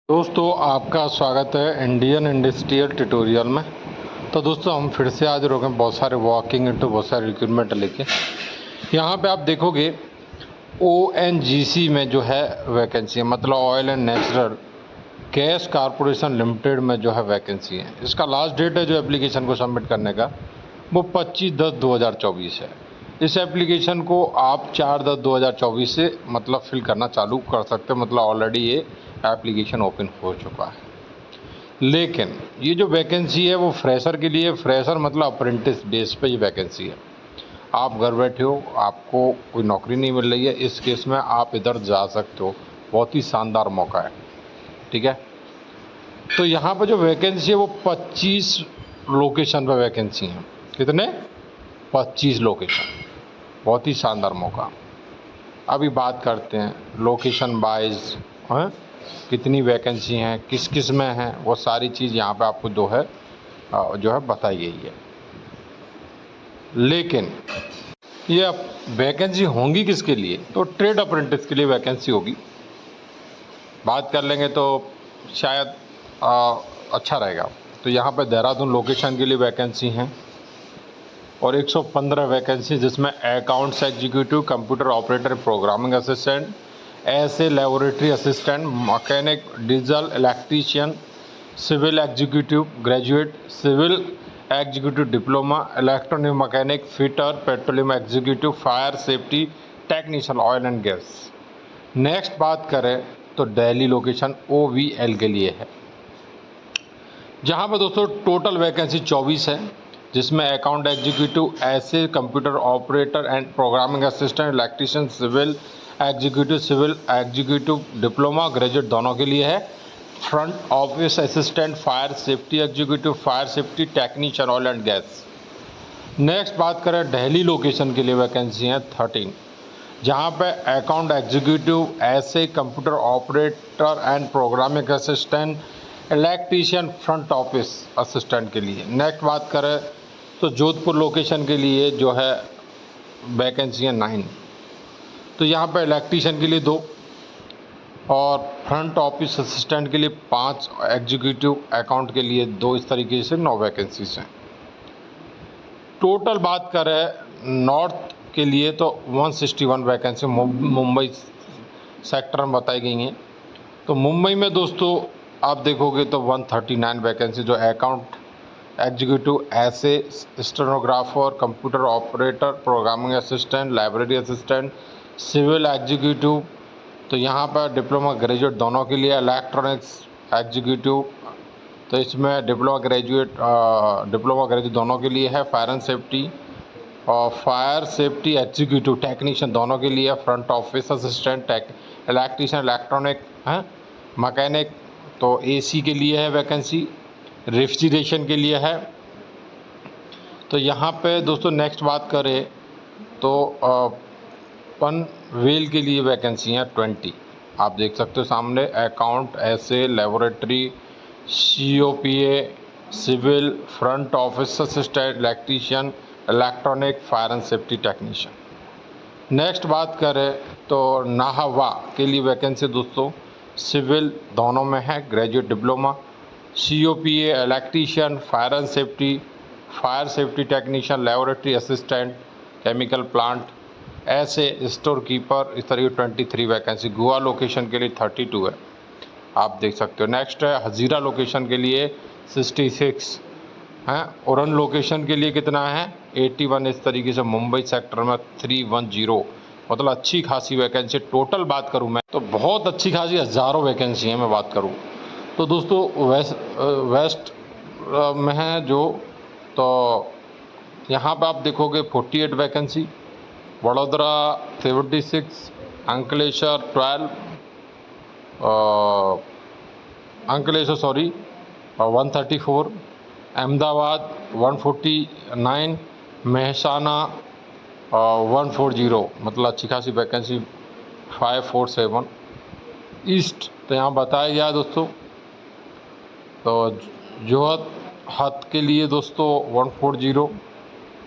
दोस्तों आपका स्वागत है इंडियन इंडस्ट्रियल ट्यूटोरियल में। तो दोस्तों हम फिर से आज रोके बहुत सारे वॉकिंग इंटू बहुत सारे रिक्रूटमेंट लेके। यहाँ पे आप देखोगे ONGC में जो है वैकेंसी है, मतलब oil and natural gas corporation limited में जो है वैकेंसी है। इसका लास्ट डेट है जो एप्लीकेशन को सबमिट करने का वो 25/10/2024 है। इस एप्लीकेशन को आप 4/10/2024 से मतलब फिल करना चालू कर सकते हैं, मतलब ऑलरेडी ये एप्लीकेशन ओपन हो चुका है। लेकिन ये जो वैकेंसी है वो फ्रेशर के लिए, फ्रेशर मतलब अप्रेंटिस बेस पे ये वैकेंसी है। आप घर बैठे हो, आपको कोई नौकरी नहीं मिल रही है, इस केस में आप इधर जा सकते हो। बहुत ही शानदार मौका है, ठीक है। तो यहाँ पर जो वैकेंसी है वो 25 लोकेशन पर वैकेंसी है। कितने? 25 लोकेशन। बहुत ही शानदार मौका। अभी बात करते हैं लोकेशन वाइज हैं कितनी वैकेंसी हैं, किस किस में हैं, वो सारी चीज़ यहाँ पे आपको जो है बताई गई है। लेकिन ये वैकेंसी होंगी किसके लिए? तो ट्रेड अप्रेंटिस के लिए वैकेंसी होगी। बात कर लेंगे तो शायद अच्छा रहेगा। तो यहाँ पे देहरादून लोकेशन के लिए वैकेंसी हैं और 115 वैकेंसी, जिसमें accounts executive, computer operator, programming assistant, ऐसे laboratory assistant, mechanic, diesel electrician, civil executive graduate, civil executive diploma, electronic mechanic, fitter, petroleum executive, fire safety technician, oil and gas. Next बात करें तो Delhi location OVL के लिए है, जहाँ पर दोस्तों टोटल वैकेंसी 24 है, जिसमें अकाउंट एग्जीक्यूटिव, ऐसे computer operator and programming assistant, electrician, civil executive diploma graduate दोनों के लिए है, front office assistant, fire safety executive, fire safety technician, oil and gas. Next बात करें दिल्ली लोकेशन के लिए वैकेंसी है 13, जहाँ पे अकाउंट एग्जीक्यूटिव, ऐसे computer operator and programming assistant, electrician, front office assistant के लिए। नेक्स्ट बात करें तो जोधपुर लोकेशन के लिए जो है वैकेंसी है 9। तो यहाँ पे इलेक्ट्रीशियन के लिए 2 और फ्रंट ऑफिस असिस्टेंट के लिए 5, एग्जीक्यूटिव अकाउंट के लिए 2, इस तरीके से 9 वैकेंसीज हैं। टोटल बात करें नॉर्थ के लिए तो 161 वैकेंसी मुंबई सेक्टर में बताई गई हैं। तो मुंबई में दोस्तों आप देखोगे तो 139 वैकेंसी, जो अकाउंट एग्जीक्यूटिव, ऐसे stenographer, computer operator, programming assistant, library assistant, civil executive, तो यहाँ पर डिप्लोमा ग्रेजुएट दोनों के लिए, इलेक्ट्रॉनिक्स एग्जीक्यूटिव, तो इसमें डिप्लोमा ग्रेजुएट दोनों के लिए है, फायर एंड सेफ्टी और फायर सेफ्टी एग्जीक्यूटिव टेक्नीशियन दोनों के लिए, front office assistant, electrician, electronic हैं, मैकेनिक, तो AC के लिए है वैकेंसी, रेफ्रिजरेशन के लिए है। तो यहाँ पे दोस्तों नेक्स्ट बात करें तो पनवेल के लिए वैकेंसी हैं 20। आप देख सकते हो सामने, अकाउंट, ऐसे laboratory, COPA, civil, front office assistant, electrician, electronic, fire and safety technician. Next बात करें तो नाहवा के लिए वैकेंसी दोस्तों सिविल दोनों में है, graduate diploma, COPA, electrician, fire and safety, fire safety technician, laboratory assistant, chemical plant, ऐसे स्टोर कीपर, इस तरह की 23 वैकेंसी। गोवा लोकेशन के लिए 32 है, आप देख सकते हो। नेक्स्ट है हजीरा लोकेशन के लिए 66 हैं, उरन लोकेशन के लिए कितना है 81, इस तरीके से मुंबई सेक्टर में 310, मतलब अच्छी खासी वैकेंसी। टोटल बात करूं मैं तो बहुत अच्छी खासी हज़ारों वैकेंसी है। मैं बात करूं तो दोस्तों वेस्ट में है जो, तो यहाँ पर आप देखोगे 48 वैकेंसी, वडोदरा 76, अंकलेश्वर 12, अंकलेश्वर 134, अहमदाबाद 149, महसाना 140, मतलब अच्छी खासी वैकेंसी 547। ईस्ट तो यहाँ बताया गया दोस्तों। तो जोहत के लिए दोस्तों 140,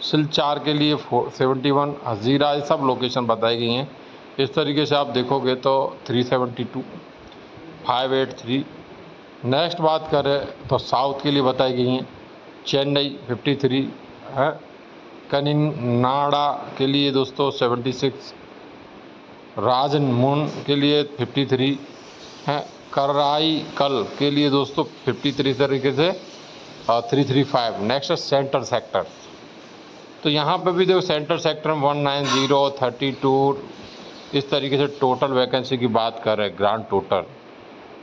सिलचार के लिए 71, हजीरा, ये सब लोकेशन बताई गई हैं। इस तरीके से आप देखोगे तो 372, 583, नेक्स्ट बात करें तो साउथ के लिए बताई गई हैं चेन्नई 53 है, कनिनाडा के लिए दोस्तों 76, राजमुंड के लिए 53 है, कराईकल के लिए दोस्तों 53 तरीके से 335। नेक्स्ट है सेंटर सेक्टर, तो यहाँ पे भी देखो सेंटर सेक्टर में 190, 32 इस तरीके से टोटल वैकेंसी की बात कर रहे हैं, ग्रांड टोटल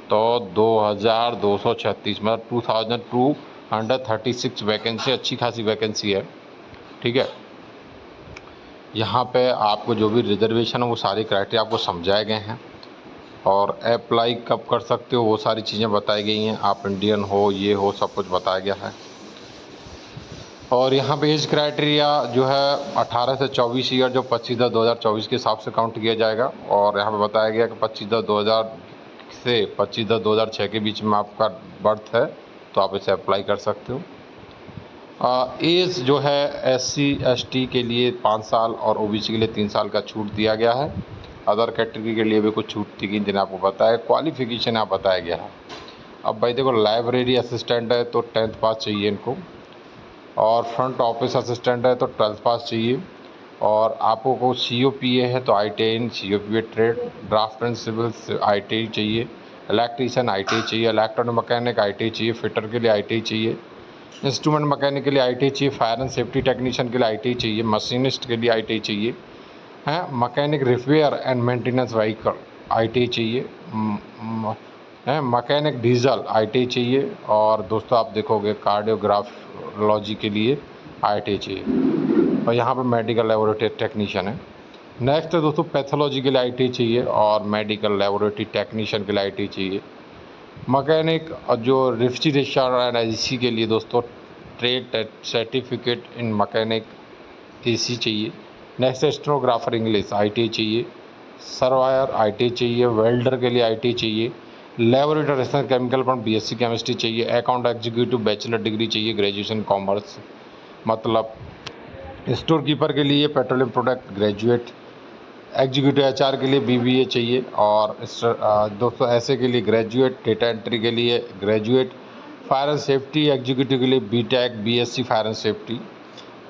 तो 2236 मतलब 2236 वैकेंसी, अच्छी खासी वैकेंसी है। ठीक है, यहाँ पे आपको जो भी रिजर्वेशन है वो सारे क्राइटेरिया आपको समझाए गए हैं और अप्लाई कब कर सकते हो वो सारी चीज़ें बताई गई हैं। आप इंडियन हो, ये हो, सब कुछ बताया गया है। और यहाँ पे एज क्राइटेरिया जो है 18 से 24 ईयर, जो 25/10/2024 के हिसाब से काउंट किया जाएगा। और यहाँ पे बताया गया कि 25/10/2000 से 25/10/2006 के बीच में आपका बर्थ है तो आप इसे अप्लाई कर सकते हो। एज जो है SC ST के लिए 5 साल और OBC के लिए 3 साल का छूट दिया गया है। अदर कैटेगरी के लिए भी कुछ छूट दी गई जिन्हें आपको पता है। क्वालिफिकेशन यहाँ बताया गया है। अब भाई देखो, लाइब्रेरी असिस्टेंट है तो 10th पास चाहिए इनको, और फ्रंट ऑफिस असिस्टेंट है तो 12th पास चाहिए, और आपको को COPA है तो ITI in COPA trade, draftsman civil ITI चाहिए, इलेक्ट्रीशियन ITI चाहिए, इलेक्ट्रॉनिक मैकेनिक ITI चाहिए, फिटर के लिए ITI चाहिए, इंस्ट्रूमेंट मैकेनिक के लिए ITI चाहिए, फायर एंड सेफ्टी टेक्नीशियन के लिए ITI चाहिए, मशीनिस्ट के लिए ITI चाहिए है, mechanic repair and maintenance vehicle ITI चाहिए है, मैकेनिक डीजल ITI चाहिए, और दोस्तों आप देखोगे कार्डियोग्राफोलॉजी के लिए ITI चाहिए, और यहाँ पे मेडिकल लेबोरेटरी टेक्नीशियन है। नेक्स्ट है दोस्तों पैथोलॉजी के लिए ITI चाहिए और मेडिकल लेबोरेटरी टेक्नीशियन के लिए ITI चाहिए। मैकेनिक और जो रेफ्रिजरेशन एंड AC के लिए दोस्तों trade certificate in mechanic AC चाहिए। नेक्स्ट स्टेनोग्राफर इंग्लिश ITI चाहिए, सर्वायर ITI चाहिए, वेल्डर के लिए ITI चाहिए, लेबोरेटरी असिस्टेंट केमिकल पर BSc केमिस्ट्री चाहिए, अकाउंट एग्जीक्यूटिव बैचलर डिग्री चाहिए, ग्रेजुएशन कॉमर्स, मतलब स्टोर कीपर के लिए petroleum product graduate, executive HR के लिए BBA चाहिए, और दोस्तों ऐसे के लिए ग्रेजुएट, डेटा एंट्री के लिए graduate, fire and safety executive के लिए BTech BSc fire and safety.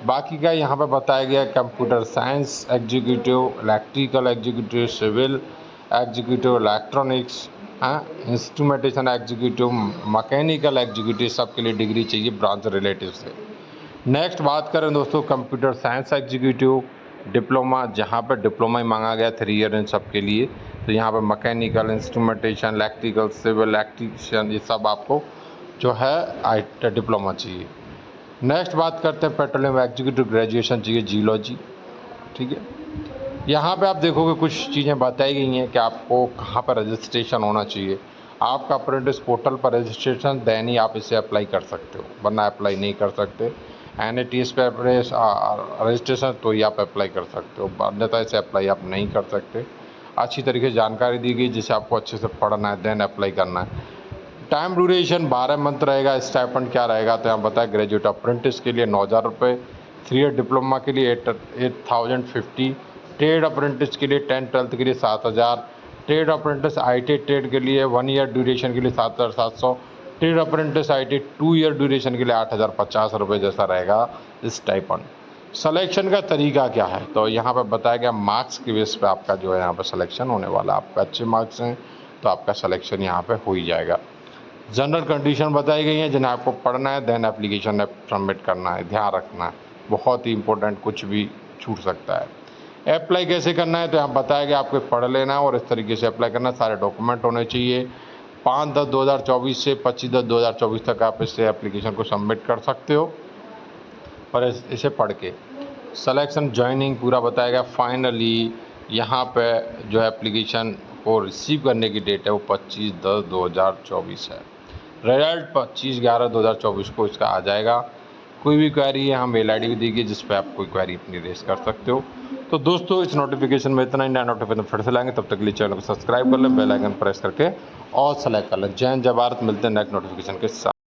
बाकी का यहाँ पे बताया गया computer science executive, electrical executive, civil executive, electronics, instrumentation executive, mechanical executive, सब के लिए डिग्री चाहिए ब्रांच रिलेटिव से। नेक्स्ट बात करें दोस्तों कंप्यूटर साइंस एग्जीक्यूटिव डिप्लोमा, जहाँ पर डिप्लोमा ही मांगा गया 3 ईयर इन सब के लिए, तो यहाँ पर mechanical, instrumentation, electrical, civil, electrician, ये सब आपको जो है डिप्लोमा चाहिए। नेक्स्ट बात करते हैं पेट्रोलियम एग्जीक्यूटिव ग्रेजुएशन चाहिए जियोलॉजी। ठीक है, यहाँ पे आप देखोगे कुछ चीज़ें बताई गई हैं कि आपको कहाँ पर रजिस्ट्रेशन होना चाहिए। आपका अप्रेंटिस पोर्टल पर रजिस्ट्रेशन देन ही आप इसे अप्लाई कर सकते हो, वरना अप्लाई नहीं कर सकते। NATS पे रजिस्ट्रेशन तो ही आप अप्लाई कर सकते हो, अन्यथा इसे अप्लाई आप नहीं कर सकते। अच्छी तरीके से जानकारी दी गई जिसे आपको अच्छे से पढ़ना है देन अप्लाई करना है। टाइम ड्यूरेशन 12 मंथ रहेगा। स्टाइपेंड क्या रहेगा तो यहाँ बताया ग्रेजुएट अप्रेंटिस के लिए 9,000 रुपये, 3 ईयर डिप्लोमा के लिए 8,050, ट्रेड अप्रेंटिस के लिए 10th 12th के लिए 7,000, ट्रेड अप्रेंटिस ITI ट्रेड के लिए 1 ईयर ड्यूरेशन के लिए 7,700, trade apprentice ITI 2 year duration के लिए 8,050 रुपये जैसा रहेगा स्टाइपेंड। सिलेक्शन का तरीका क्या है तो यहाँ पर बताया गया मार्क्स के बेस पे आपका जो है यहाँ पर सिलेक्शन होने वाला है। आपका अच्छे मार्क्स हैं तो आपका सिलेक्शन यहाँ पे हो ही जाएगा। जनरल कंडीशन बताई गई हैं जिन्हें आपको पढ़ना है देन एप्लीकेशन सबमिट करना है, ध्यान रखना है, बहुत ही इंपॉर्टेंट, कुछ भी छूट सकता है। अप्लाई कैसे करना है तो यहाँ बताया गया आपको पढ़ लेना है और इस तरीके से अप्लाई करना है। सारे डॉक्यूमेंट होने चाहिए। 5/10/2024 से 25/10/2024 तक आप इससे एप्लीकेशन को सबमिट कर सकते हो और इसे पढ़ के सिलेक्शन ज्वाइनिंग पूरा बताया गया। फाइनली यहाँ पे जो एप्लीकेशन को रिसीव करने की डेट है वो 25/10/2024 है। रिजल्ट 25/11/2024 को इसका आ जाएगा। कोई भी क्वेरी है हम मेल ID भी देगी जिस पे आप कोई क्वेरी अपनी रेस कर सकते हो। तो दोस्तों इस नोटिफिकेशन में इतना ही। नया नोटिफिकेशन फिर से लाएंगे, तब तक के लिए चैनल को सब्सक्राइब कर लें, बेल आइकन प्रेस करके और सेलेक्ट कर लें। जय हिंद जय भारत, मिलते हैं नेक्स्ट नोटिफिकेशन के साथ।